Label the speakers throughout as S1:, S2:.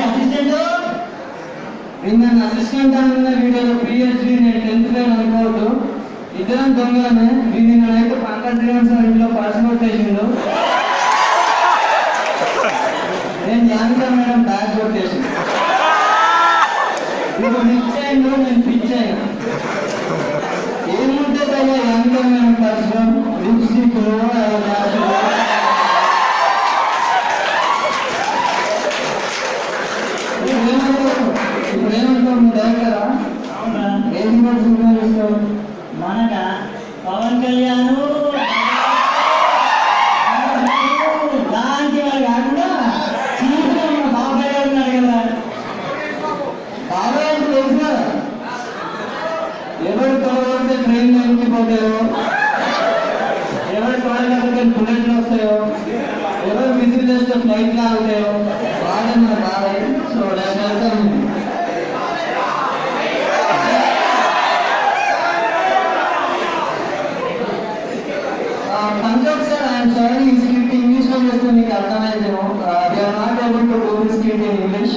S1: Assistant నేను assistant అన్న వీడియోలో పిహెచ్డి నేను 10th ఫెయిల్ అనుకోవద్దు. ఇద్దరం దొంగలనే. వీడిని నేనైతే పంకజ్ శ్రీనివాస్ సార్ ఇంట్లో పర్సనల్ చేసిండు. నేను జానితా మేడం బ్యాగ్ కొట్టేసింది. ఇప్పుడు మిక్స్ అయిందో నేను పిచ్ అయినా. ఏముంటుంది అయ్యా జానితా మేడం పర్సనల్ లిప్స్టిక్ ఇప్పుడు ఏమంటావు మీ దగ్గర ఏది చూస్తావు?
S2: మనక పవన్ కళ్యాణ్ దానికి వాడు కాకుండా చీపుగా ఉన్న బాబాయ్ గారు ఉన్నారు కదా.
S1: బాబాయ్ అంటే తెలుసు కదా, ఎవరు త్వరగా ట్రైన్లో ఎక్కిపోతాయో, ఎవరు త్వరగా బుల్లెట్లు వస్తాయో, ఎవరు విజిల్ చేస్తే ఫ్లైట్లు ఆగుతాయో వాళ్ళే మన బాబాయ్. సో వెళ్తాను. Pankaj sir, I am sorry, this script in English లో చేస్తే మీకు అర్థమైందేమో. We are not able to do this script in English.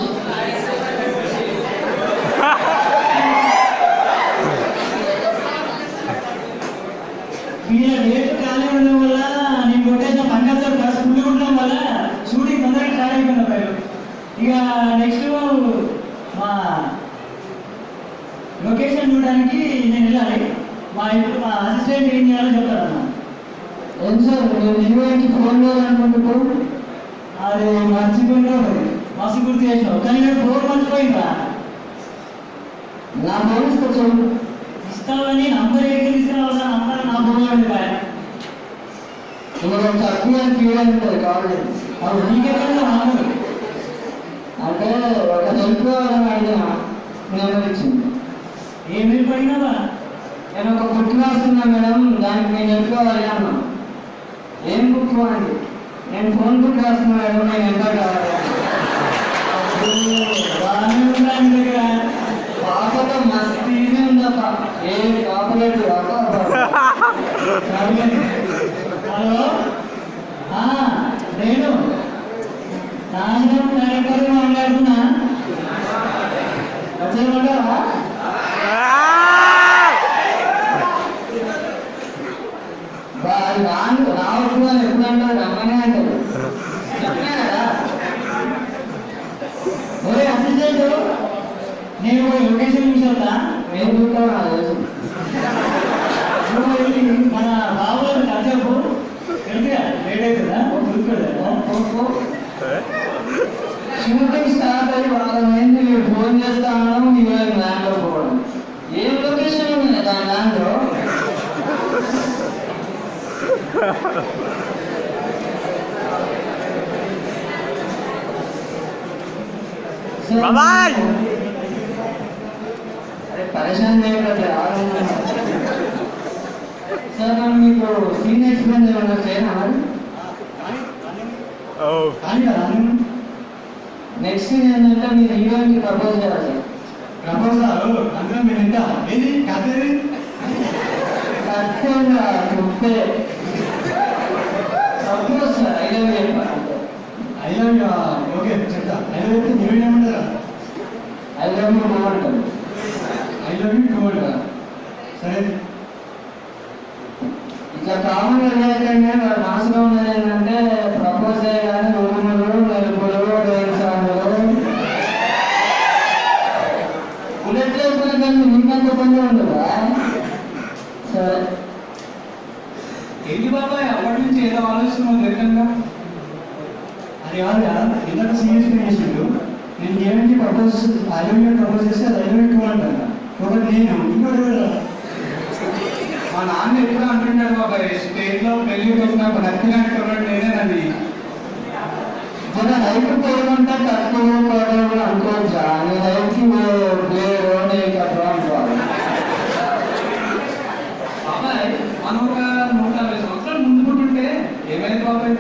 S2: వీళ్ళ డేట్ ఖాళీ ఉండడం వల్ల నేను కొట్టేసిన పంకజ్ సార్ బస్ ఫుల్ ఉండడం వల్ల షూటింగ్ తొందరగా స్టార్ట్ అయిపోయింది అబ్బాయి. ఇక నెక్స్ట్ మా లొకేషన్ చూడడానికి నేను వెళ్ళాలి. ఇప్పుడు మా అసిస్టెంట్ ఏం చేయాలో చెప్తాడన్నా.
S1: ఏం సార్ నేను హీరోయిన్కి ఫోన్ చేయాలనుకుంటూ
S2: అది మర్చిపోయినా మస్తు గుర్తు చేసినావు. కానీ నేను ఫోన్ మర్చిపోయిందా?
S1: నా ఫోన్ ఇస్తా చూడు.
S2: ఇస్తావని నంబర్ ఏది తీసుకురావాలా? నంబర్ నా ఫోన్లో ఉంది బాయ్.
S1: ఇంకా తక్కువ హీరోయిన్ ఉంటుంది కావాలి.
S2: అది నీకెక్కడ నంబర్
S1: అంటే ఒక హెల్ప్ కావాలని అడిగిన నెంబర్ ఇచ్చింది.
S2: ఏమేమి పడినావా?
S1: నేను ఒక బుక్ రాస్తున్నా మేడం, దానికి నేను హెల్ప్ కావాలి అన్నా. ఏం బుక్ అండి? నేను ఫోన్ బుక్ రాస్తున్నా మేడం, నేను ఎంత కావాలి? పాపతో మస్తీ ఉందప్ప. ఏం కాపలేదు
S2: హలో నేను నాశనం డైరెక్టర్ మాట్లాడుతున్నా. వచ్చేయమంటావా?
S1: రావద్దు అని ఎప్పుడంటారు? రమ్మనే అంటారు. చెప్పినా కదా.
S2: ఒరే అసిస్టెంట్, నేను లొకేషన్ చూసా.
S1: మేము చూస్తాం
S2: మన బాబు చెప్పు తెలుసుగా లేట్ అవుతుందా?
S1: షూటింగ్ స్టార్ట్ అయ్యి వాళ్ళమైంది. మీరు ఫోన్ చేస్తా ఉన్నాం, మీ ల్యాండ్లో పోవడం. ఏం లొకేషన్ ఉంది దాని ల్యాండ్లో? అరే పరేషాన్ చేయట్లే. సార్ మనం మీకు సీన్ ఎక్స్ప్లెయిన్ చేయమన్నా చేయనా? నెక్స్ట్ సీన్ ఏంటంటే మీరు హీరోయిన్కి ప్రపోజ్ చేయాలి.
S2: ప్రపోజ్ అందరం మీరు ఎంత ఏది కథేది
S1: ఖచ్చితంగా చెప్తే suppose sir I love you చెప్పాలి.
S2: ఐ లవ్ యూ ఓకే చెప్తా. ఐ లవ్ యూ హీరోయిన్ ఏమంటారా?
S1: ఐ లవ్ యూ బాగుంటుంది.
S2: ఐ లవ్ యూ టూ అంటారా? సరే
S1: ఇట్లా కామన్ వెళ్ళాకంటే వాళ్ళ మనసులో ఉన్నది ఏంటంటే ప్రపోజ్ చేయగానే ఉరుములు మెరుపులు బుల్లెట్ లేకుండా కానీ నీకంత పని ఉండదా? సరే
S2: ఏంటి బాబాయ్ అప్పటి నుంచి ఏదో ఆలోచిస్తున్నావు దీర్ఘంగా? అది కాదు ఇందాక సీరియస్ చేసిండు. నేను ఏమిటి propose I love you propose చేస్తే అది ఐ లవ్ యూ టూ అంటాను. ఒకటి నేను ఇంకోటి
S3: మా నాన్న ఎప్పుడు అంటున్నాడు బాబాయ్, స్టేట్లో పెళ్లి వచ్చినప్పుడు నచ్చినట్టు నేనేనండి.
S1: మన లైఫ్ పోయినంటే తక్కువ పడవు అనుకోవచ్చా? నీ లైఫ్కి
S3: బాబాయ్ మనం ఒక 150 సంవత్సరాలు ముందు పుట్టుంటే ఏమైంది బాబాయ్?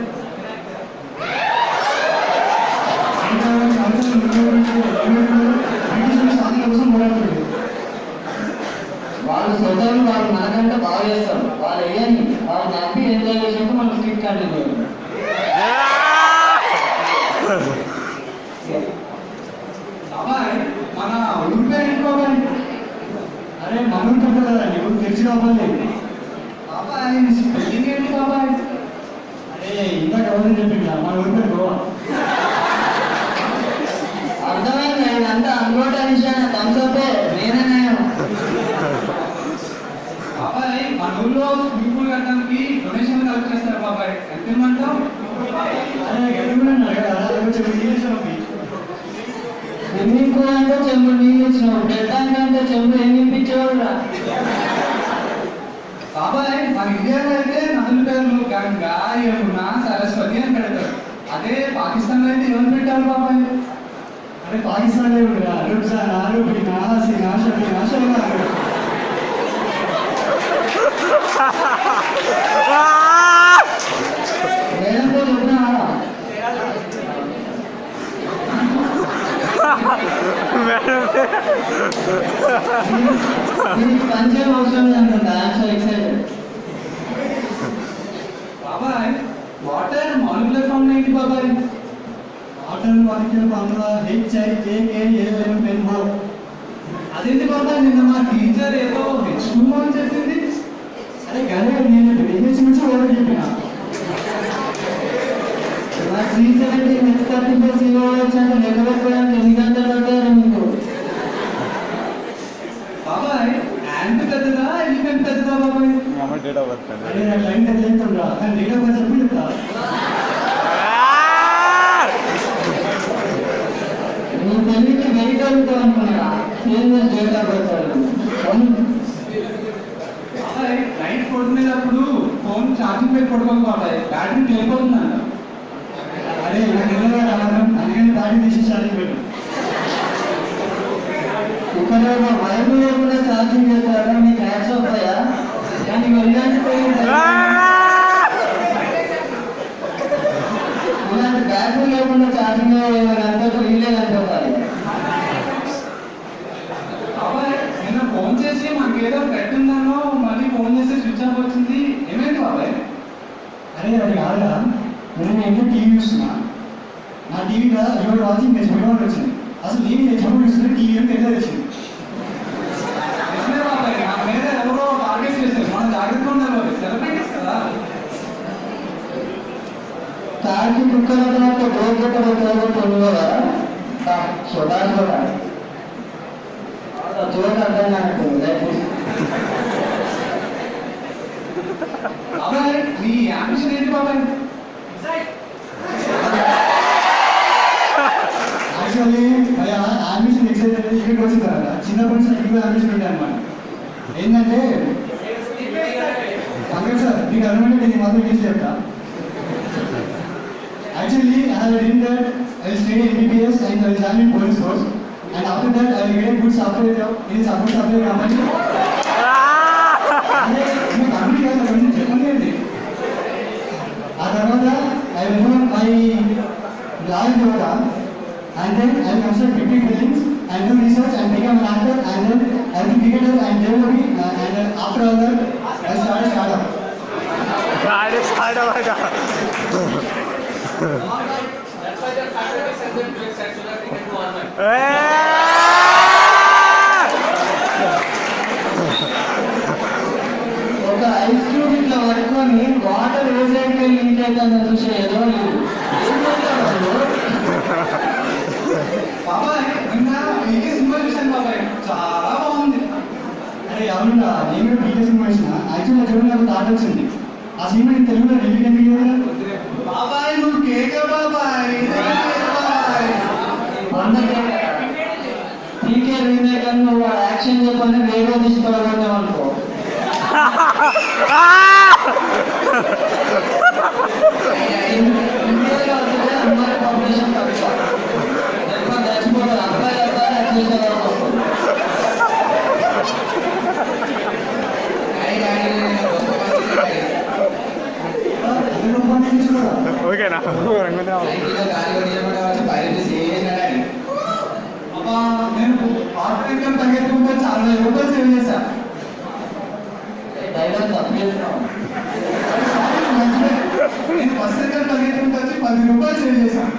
S1: వాళ్ళు సొంతం వాళ్ళు మనకంటే బాగా చేస్తారు. వాళ్ళు ఏమి వాళ్ళు హ్యాపీ ఎంజాయ్ చేసినట్టు మనం స్కిట్ కంటిన్యూ.
S2: అవ్వలేదు.
S3: బాబాయ్ స్పెల్లింగ్ ఏంటి బాబాయ్?
S2: అరే ఇంకా ఎవరైనా చెప్పిందా మన ఊరిపేరు గోవా.
S1: అర్థమైంది, ఇదంతా అనుకోట విషయం. థమ్స్అప్ నేనే.
S3: బాబాయ్ మన ఊళ్ళో స్విమ్మింగ్ పూల్ కట్టడానికి డొనేషన్ కలెక్ట్ చేస్తారు బాబాయ్. ఎంత ఇమ్మంటావు?
S2: అరే గడుపున్నాను కదా అదే చెప్పి ఇంగ్లీష్
S1: స్విమ్మింగ్ పూల్ అంటే చెంబు నీళ్ళు ఇచ్చినావు, డెడ్ ట్యాంక్ అంటే చెంబు ఏం నింపించేవాడు.
S3: బాబాయ్ మన ఇండియాలో అయితే నదుల పేర్లు గంగా, యమున, సరస్వతి అని పెడతారు. అదే పాకిస్తాన్లో అయితే ఎవరు పెట్టారు బాబాయ్?
S2: అరే పాకిస్తాన్లో ఉండగా రుబ్జానా, రూబీనా, హసీనా, షబీనా, షబీనా
S1: వేదంతో చెప్పినా పంచర్ అవసరం అనుకుంటా. ఎక్సైటెడ్
S3: బాబాయ్ వాటర్ మాలిక్యులర్ ఫార్మ్ ఏంటి బాబాయ్?
S2: Water molecule formula HIKKALMNO.
S3: అదేంటి బాబాయ్, నిన్న మా టీచర్ ఏదో H2O అని చెప్పింది.
S2: అరే గదే నేను బిజినెస్ నుంచి ఓవర్ చెప్పిన.
S1: 370 H34 COH అంటే లెక్క పెట్టుకోవడానికి ఎన్ని గంటలు పట్టారు మీకు?
S3: బాబాయ్ యాంట్ పెద్దదా, ఎలిఫెంట్ పెద్దదా బాబాయ్?
S2: అరే నా క్లయింట్ ఎంత చెప్తుండ్రా కానీ డేటా కొంచెం చెప్పి చెప్తా.
S1: నీ పెళ్లికి వెయిట్ అవుతావు అనుకున్నా, ఏం డేటా పెడతారు.
S3: బాబాయ్ లైట్ పడుకునేటప్పుడు ఫోన్ ఛార్జింగ్ పెట్టి పడుకోండి బాబాయ్, బ్యాటరీ వెళ్ళిపోతుందంట.
S2: అరే నాకు ఎన్నో రావడం అందుకని దాడి తీసి ఛార్జింగ్ పెట్టు.
S1: ఇక్కడ వైర్ లేకుండా ఛార్జింగ్ చేస్తారా? మీకు హ్యాట్స్ ఆఫ్ అయ్యా. కానీ ఇలాంటి ఇలాంటి బ్యాటరీ లేకుండా ఛార్జింగ్ అంతా వీళ్ళే కనిపోతారు.
S3: బాబాయ్ నిన్న ఫోన్ చేసి మనకి ఏదో పెట్టిందనో మళ్ళీ ఫోన్ చేసి స్విచ్ ఆఫ్ వచ్చింది, ఏమైంది బాబాయ్?
S2: అరే అది కాదురా నేను ఏంటో టీవీ చూస్తున్నా. నా టీవీలో ఎవరు వాచింగ్ హెచ్ఎండి వచ్చింది. అసలు నేను హెచ్ఎండి చూస్తున్నా టీవీ అంటే ఎట్లా వచ్చింది.
S3: నిజమే బాబాయ్, నా మీద ఎవరో టార్గెట్ చేశారు. మనం జాగ్రత్తగా ఉండాలి, సెలబ్రిటీస్ కదా.
S1: కార్కి కుక్కల తర్వాత డోర్ పెట్టబోతారు కదా చూడాలి కూడా చూడండి అర్థం నాకు.
S3: బాబాయ్ మీ యాంబిషన్ ఏంటి బాబాయ్?
S2: యాక్చువల్లీ ఆంబిషన్ ఎక్సైజ్ అనేది ఇక్కడికి వచ్చిన తర్వాత చిన్నప్పటి నుంచి నాకు ఎక్కువ ఆంబిషన్ ఉంటాయి అనమాట. ఏంటంటే అంకల్ సార్ మీకు అనుకుంటే నేను మాత్రం ఇంగ్లీష్ చెప్తా. Actually, I have a dream that I will study MBBS and I will join in police force, and after that I will get a good software job in support software company. మీకు company కాదు కొంచెం చెప్పండి. ఆ తర్వాత I will do my life yoga and then I will construct 50 buildings and do research and become an actor and then I will be cricketer and then and after all that I will start a startup.
S4: That's why their faculty sends them to exercise so that they can do online.
S1: ఒక ice cube ఇట్లా పట్టుకొని water ఏ సైడ్కి leak అవుతుందని చూసే ఏదో లేదు. ఏం చేస్తారు అసలు?
S3: బాబాయ్ నిన్న మీకే సినిమా చూశాను బాబాయ్, చాలా బాగుంది.
S2: అరే అవునా నేను కూడా పీకే సినిమా వేసిన. యాక్చువల్లీ చూడండి నాకు థాట్ వచ్చింది. ఆ సినిమా నేను తెలుగులో రిలీజ్ ఎందుకు కదా.
S3: బాబాయ్ నువ్వు కేక బాబాయ్,
S1: పీకే రీమేక్ అని నువ్వు యాక్షన్ చెప్పని వేరే తీసుకోవాలన్నావు అనుకో. ఇండియాలో వస్తే అమ్మాయి పాపులేషన్ తక్కువ, ఎక్కువ చచ్చిపోతారు. అబ్బాయి అబ్బాయి యాక్షన్ చేయాలి.
S5: ఓకేనా
S3: అబ్బా నేను ఆటో ఇన్కమ్ తగ్గట్టుకుంటే చాలా రూపాయలు సేవ్ చేశా.
S1: డైలాగ్ తప్పేస్తున్నావు.
S3: నేను బస్ ఇన్కమ్ తగ్గట్టుకుంటే వచ్చి 10 రూపాయలు సేవ్ చేశాను.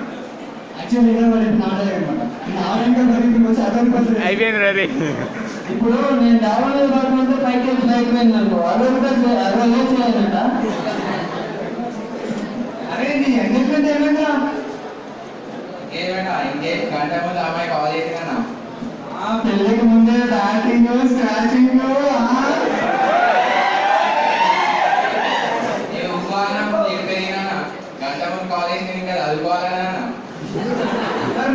S2: యాక్చువల్లీ ఇదే మరి నాటకం అనమాట. నా ఆటంకం జరిగింది వచ్చి అతను
S5: అయిపోయింది అది
S1: ఇప్పుడు నేను డాబా మీద పడుకుంటే పైకి ఫ్లైట్ పోయింది అనుకో, 60 చేయాలంట.
S2: అరే నీ ఎంగేజ్మెంట్ ఏమైందా?
S4: ఏమైనా ఇంకే గంట ముందు అమ్మాయి కాల్ చేసి కన్నా
S2: పెళ్ళికి ముందే బ్యాటింగ్ స్క్రాచింగ్
S4: ఏ ఉపానం చెప్పేనా గంట ముందు కాల్ చేసి ఇంకా చదువుకోవాలన్నా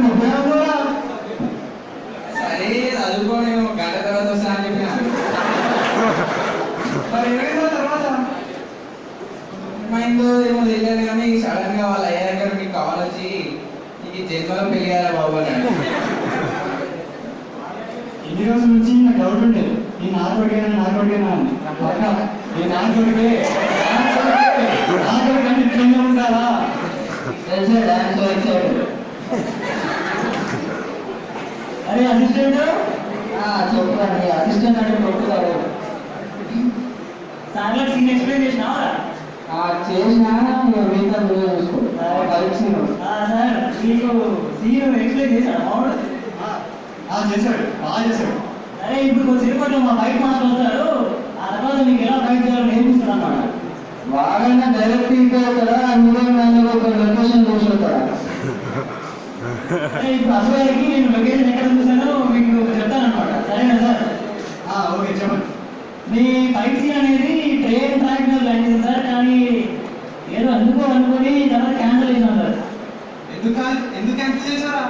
S2: ముప్పై కూడా
S4: సరే చదువుకో నేను గంట తర్వాత వస్తా అని చెప్పిన
S2: మరి ఏమైందో తర్వాత
S4: మైండ్ ఏమో తెలియదు కానీ సడన్ గా వాళ్ళ అయ్యా దగ్గర మీకు కాల్ వచ్చి నీకు ఈ జన్మలో పెళ్లి కదా బాబు అన్నాడు.
S2: ఇన్ని రోజుల నుంచి నాకు డౌట్ ఉండేది, ఈ నా కొడుకేనా అని. పక్క ఈ నా కొడుకే అంటే ఇట్లనే ఉండాలా?
S1: తెలిసే డాన్స్ వచ్చాడు.
S2: అరే అసిస్టెంట్
S1: చెప్పండి, అసిస్టెంట్ అంటే కొట్టుకోవాలి.
S2: సార్లకు సీన్ ఎక్స్ప్లెయిన్ చేసినావా?
S1: చేసినా మిగతా నువ్వే చూసుకో. కలిసి
S2: సార్ మీకు సీన్ ఎక్స్ప్లెయిన్ చేశాడు మామూలు చేశాడు, బాగా చేశాడు. అరే ఇప్పుడు కొద్దిసేపట్లో మా బైక్ మాస్టర్ వస్తాడు, ఆ తర్వాత మీకు ఎలా బైక్ చేయాలో నేర్పిస్తాడు అన్నమాట.
S1: బాగా డైరెక్ట్ ఇక్కడ అందులో ఒక లొకేషన్ చూసుకుంటారా?
S2: అరే ఇప్పుడు అసలుకి నేను లొకేషన్ ఎక్కడ చూసానో మీకు చెప్తాను అనమాట. సరేనా సార్? ఓకే చెప్పండి. మీ బైక్ సీన్ అనేది ట్రైన్ ట్రాక్ మీద ల్యాండ్ చేశారు సార్, కానీ ఏదో అనుకొని తర్వాత క్యాన్సిల్ చేసాం సార్.
S3: ఎందుకు క్యాన్సిల్ చేశారా?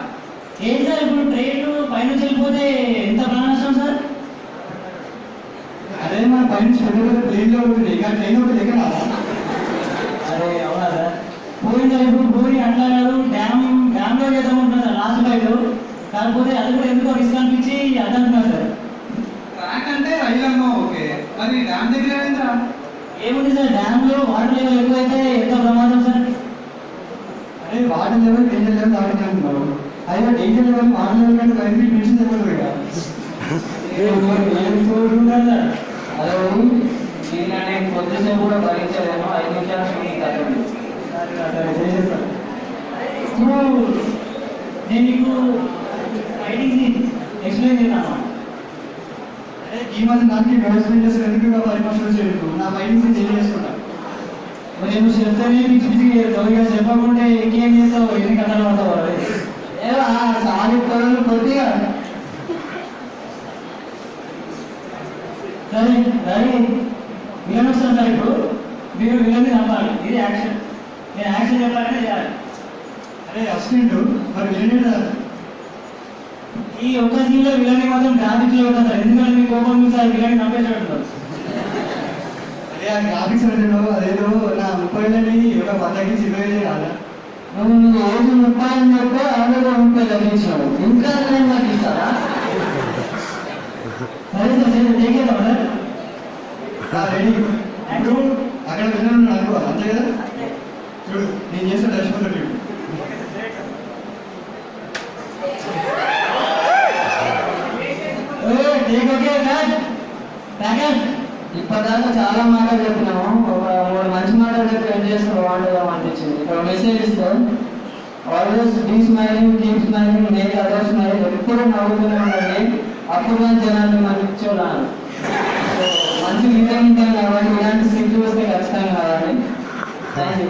S2: ఏం సార్ ఇప్పుడు ట్రైన్ పైనుంచి వెళ్ళిపోతే ఎంత ప్రాణ నష్టం సార్? అదే మన పైనుంచి ప్లేన్లో ఉంటుంది, ఇక ట్రైన్ ఒకటి దగ్గర. అరే అవునా సార్? పోయిన సార్ ఇప్పుడు పోయి అట్లా కాదు, డ్యామ్లో చేద్దామంటున్నా సార్ లాస్ట్ బైక్. కాకపోతే అది కూడా ఎందుకో రిస్క్ అనిపించి అది అంటున్నా సార్.
S3: ట్రాక్ అంటే రైలు అమ్మా, ఓకే, మరి డ్యామ్ దగ్గర ఏమైందిరా?
S2: ఏముంది సార్, డ్యామ్లో వాటర్ లెవెల్ ఎక్కువైతే ఎంత ప్రమాదం సార్? అరే వాటర్ లెవెల్ డేంజర్ లెవెల్ దాటి అంటున్నారు. అయినా డేంజర్ లెవెల్ వాటర్ లెవెల్ కంటే బయట మెడిసిన్ చెప్పండి కదా.
S1: అదే నేను కొద్దిసేపు కూడా భరించలేను. 5 నిమిషాలు
S2: ఇప్పుడు నేను మీకు ఫైటింగ్ ఎక్స్ప్లెయిన్ చేస్తాను. ఈ మధ్య నాకు ఎక్స్ప్లెయిన్ చేస్తారు, ఎందుకు 10 నిమిషాలు చేయలేదు. నా ఫైటింగ్ చేంజ్ చేసుకుంటా. మరి నువ్వు చెప్తానే పిచ్చి పిచ్చిగా తొలిగా చెప్పకుంటే ఇంకేం చేస్తావు? ఎన్ని కథలు పడతావు?
S1: సారి కొద్దిగా
S2: సరే రెడీ, విలన్ వస్తాను సార్. ఇప్పుడు మీరు విలన్ని నమ్మాలి, ఇది యాక్షన్. నేను యాక్షన్ చెప్పాలంటే చేయాలి. అరే అసిస్టెంట్ మరి విలన్ ఈ ఒక్క సీన్లో విలన్ని మాత్రం గ్రాఫిక్స్ లో ఉంటారు సార్, ఎందుకంటే మీ కోపం మీ సార్ విలన్ని నమ్మేసేటట్టు. అదే ఆ గ్రాఫిక్స్ అంటే అదేదో నా 30 ఏళ్ళని ఒక 100కి 20 చేయాలి.
S1: నువ్వు ఏజ్ 30 అని చెప్తే 30 లభించినావు. ఇంకా నాకు ఇస్తారా?
S2: సరే సార్, నేను టేకేద్దాం సార్. రెడీ. అక్కడ విలన్ అనుకో, అంతే కదా? చూడు నేను చేసిన దర్శకులు
S1: ఇప్పటిదాకా చాలా మాటలు చెప్పినాము. ఒక 3 మంచి మాటలు చెప్పి ఏం చేస్తే బాగుంటుందో అనిపించింది. ఇక్కడ మెసేజ్ ఇస్తే always be smiling, keep smiling, make other smile. ఎప్పుడు నవ్వుతూనే ఉండండి, అప్పుడు మన జనాన్ని మనకి చూడాలి. మంచి వింటే కాబట్టి ఇలాంటి స్క్రిప్ట్ వస్తే ఖచ్చితంగా కావాలి. Thank you.